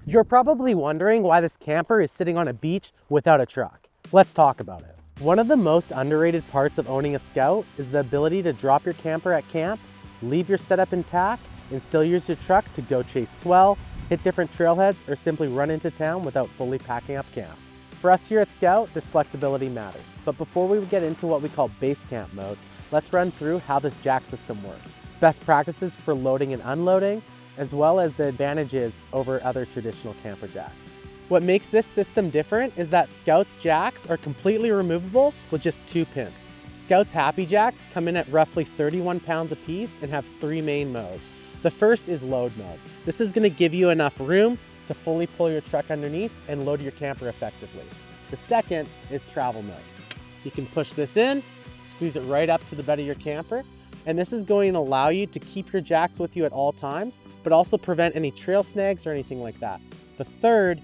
You're probably wondering why this camper is sitting on a beach without a truck. Let's talk about it. One of the most underrated parts of owning a Scout is the ability to drop your camper at camp, leave your setup intact, and still use your truck to go chase swell, hit different trailheads, or simply run into town without fully packing up camp. For us here at Scout, this flexibility matters. But before we get into what we call Basecamp Mode, let's run through how this jack system works. Best practices for loading and unloading, as well as the advantages over other traditional camper jacks. What makes this system different is that Scout's jacks are completely removable with just 2 pins. Scout's Happy Jacks come in at roughly 31 pounds a piece and have 3 main modes. The first is load mode. This is going to give you enough room to fully pull your truck underneath and load your camper effectively. The second is travel mode. You can push this in, squeeze it right up to the bed of your camper, and this is going to allow you to keep your jacks with you at all times, but also prevent any trail snags or anything like that. The third,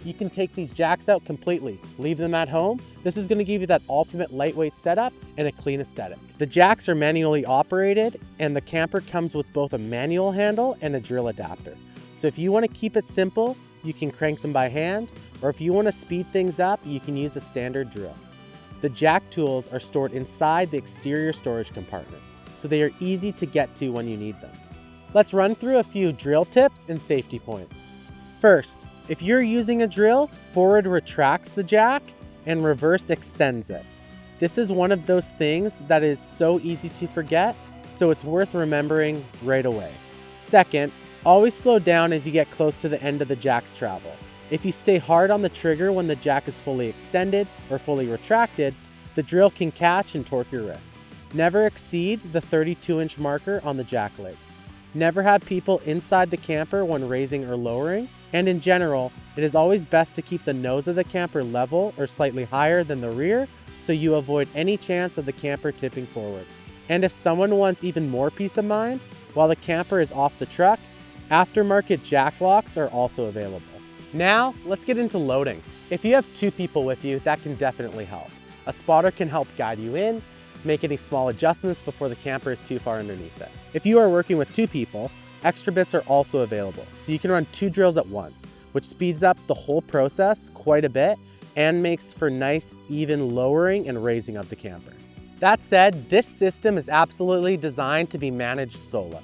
you can take these jacks out completely, leave them at home. This is going to give you that ultimate lightweight setup and a clean aesthetic. The jacks are manually operated, and the camper comes with both a manual handle and a drill adapter. So if you want to keep it simple, you can crank them by hand, or if you want to speed things up, you can use a standard drill. The jack tools are stored inside the exterior storage compartment, so they are easy to get to when you need them. Let's run through a few drill tips and safety points. First, if you're using a drill, forward retracts the jack and reversed extends it. This is one of those things that is so easy to forget, so it's worth remembering right away. Second, always slow down as you get close to the end of the jack's travel. If you stay hard on the trigger when the jack is fully extended or fully retracted, the drill can catch and torque your wrist. Never exceed the 32-inch marker on the jack legs. Never have people inside the camper when raising or lowering, and in general, it is always best to keep the nose of the camper level or slightly higher than the rear so you avoid any chance of the camper tipping forward. And if someone wants even more peace of mind, while the camper is off the truck, aftermarket jack locks are also available. Now, let's get into loading. If you have 2 people with you, that can definitely help. A spotter can help guide you in, make any small adjustments before the camper is too far underneath it. If you are working with 2 people, extra bits are also available, so you can run 2 drills at once, which speeds up the whole process quite a bit and makes for nice, even lowering and raising of the camper. That said, this system is absolutely designed to be managed solo.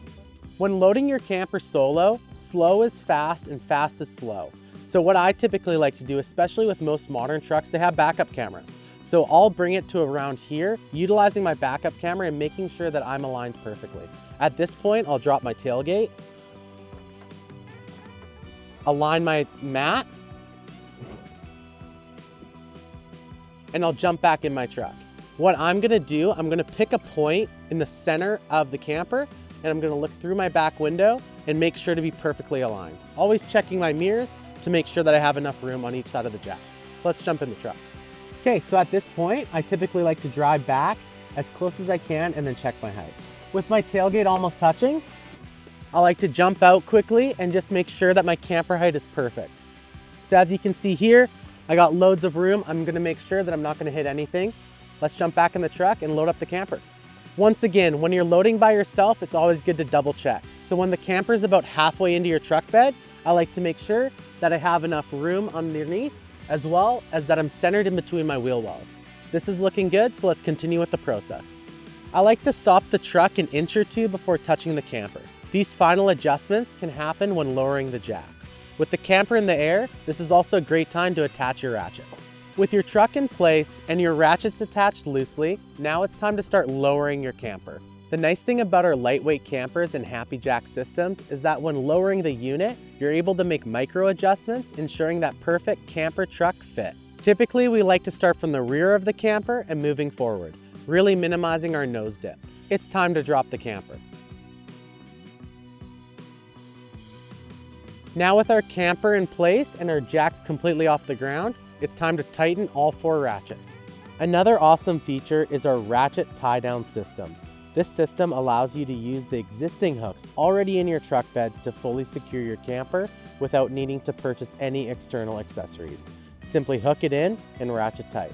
When loading your camper solo, slow is fast and fast is slow. So what I typically like to do, especially with most modern trucks, they have backup cameras. So I'll bring it to around here, utilizing my backup camera and making sure that I'm aligned perfectly. At this point, I'll drop my tailgate, align my mat, and I'll jump back in my truck. What I'm gonna do, I'm gonna pick a point in the center of the camper, and I'm gonna look through my back window and make sure to be perfectly aligned. Always checking my mirrors to make sure that I have enough room on each side of the jacks. So let's jump in the truck. Okay, so at this point, I typically like to drive back as close as I can and then check my height. With my tailgate almost touching, I like to jump out quickly and just make sure that my camper height is perfect. So as you can see here, I got loads of room. I'm gonna make sure that I'm not gonna hit anything. Let's jump back in the truck and load up the camper. Once again, when you're loading by yourself, it's always good to double check. So when the camper is about halfway into your truck bed, I like to make sure that I have enough room underneath, as well as that I'm centered in between my wheel wells. This is looking good, so let's continue with the process. I like to stop the truck an inch or 2 before touching the camper. These final adjustments can happen when lowering the jacks. With the camper in the air, this is also a great time to attach your ratchets. With your truck in place and your ratchets attached loosely, now it's time to start lowering your camper. The nice thing about our lightweight campers and Happy Jack systems is that when lowering the unit, you're able to make micro adjustments, ensuring that perfect camper truck fit. Typically, we like to start from the rear of the camper and moving forward, really minimizing our nose dip. It's time to drop the camper. Now with our camper in place and our jacks completely off the ground, it's time to tighten all 4 ratchets. Another awesome feature is our ratchet tie-down system. This system allows you to use the existing hooks already in your truck bed to fully secure your camper without needing to purchase any external accessories. Simply hook it in and ratchet tight.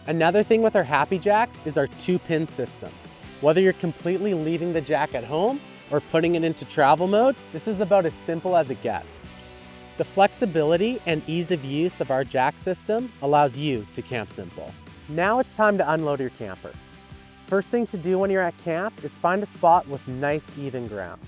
Another thing with our Happy Jacks is our 2-pin system. Whether you're completely leaving the jack at home or putting it into travel mode, this is about as simple as it gets. The flexibility and ease of use of our jack system allows you to camp simple. Now it's time to unload your camper. First thing to do when you're at camp is find a spot with nice even ground.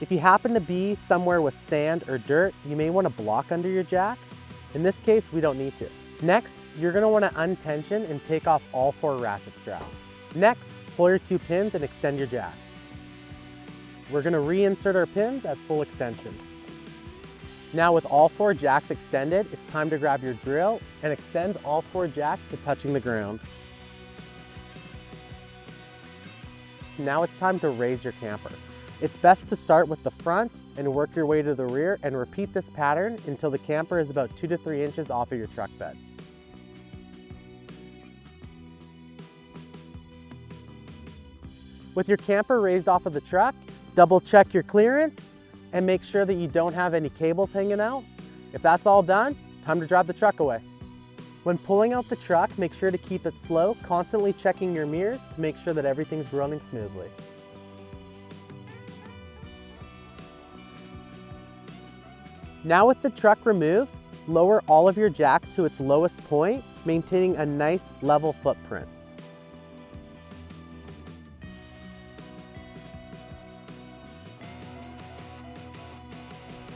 If you happen to be somewhere with sand or dirt, you may want to block under your jacks. In this case, we don't need to. Next, you're going to want to untension and take off all 4 ratchet straps. Next, pull your 2 pins and extend your jacks. We're going to reinsert our pins at full extension. Now with all 4 jacks extended, it's time to grab your drill and extend all 4 jacks to touching the ground. Now it's time to raise your camper. It's best to start with the front and work your way to the rear and repeat this pattern until the camper is about 2 to 3 inches off of your truck bed. With your camper raised off of the truck, double check your clearance and make sure that you don't have any cables hanging out. If that's all done, time to drive the truck away. When pulling out the truck, make sure to keep it slow, constantly checking your mirrors to make sure that everything's running smoothly. Now with the truck removed, lower all of your jacks to its lowest point, maintaining a nice level footprint.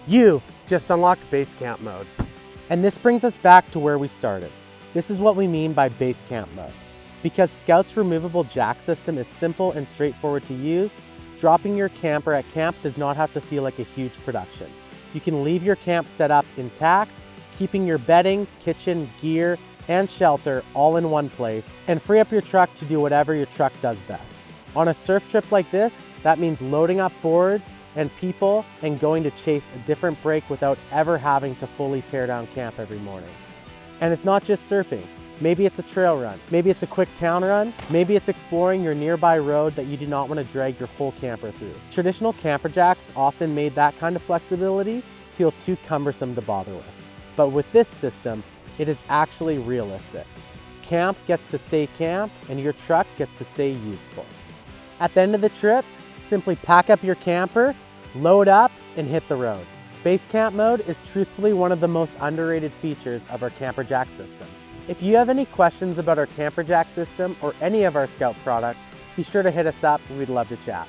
You've just unlocked Basecamp Mode. And this brings us back to where we started. This is what we mean by Basecamp Mode. Because Scout's removable jack system is simple and straightforward to use, dropping your camper at camp does not have to feel like a huge production. You can leave your camp setup intact, keeping your bedding, kitchen, gear, and shelter all in one place, and free up your truck to do whatever your truck does best. On a surf trip like this, that means loading up boards and people and going to chase a different break without ever having to fully tear down camp every morning. And it's not just surfing. Maybe it's a trail run, maybe it's a quick town run, maybe it's exploring your nearby road that you do not want to drag your whole camper through. Traditional camper jacks often made that kind of flexibility feel too cumbersome to bother with. But with this system, it is actually realistic. Camp gets to stay camp and your truck gets to stay useful. At the end of the trip, simply pack up your camper, load up, and hit the road. Basecamp Mode is truthfully one of the most underrated features of our camper jack system. If you have any questions about our camper jack system or any of our Scout products, be sure to hit us up. We'd love to chat.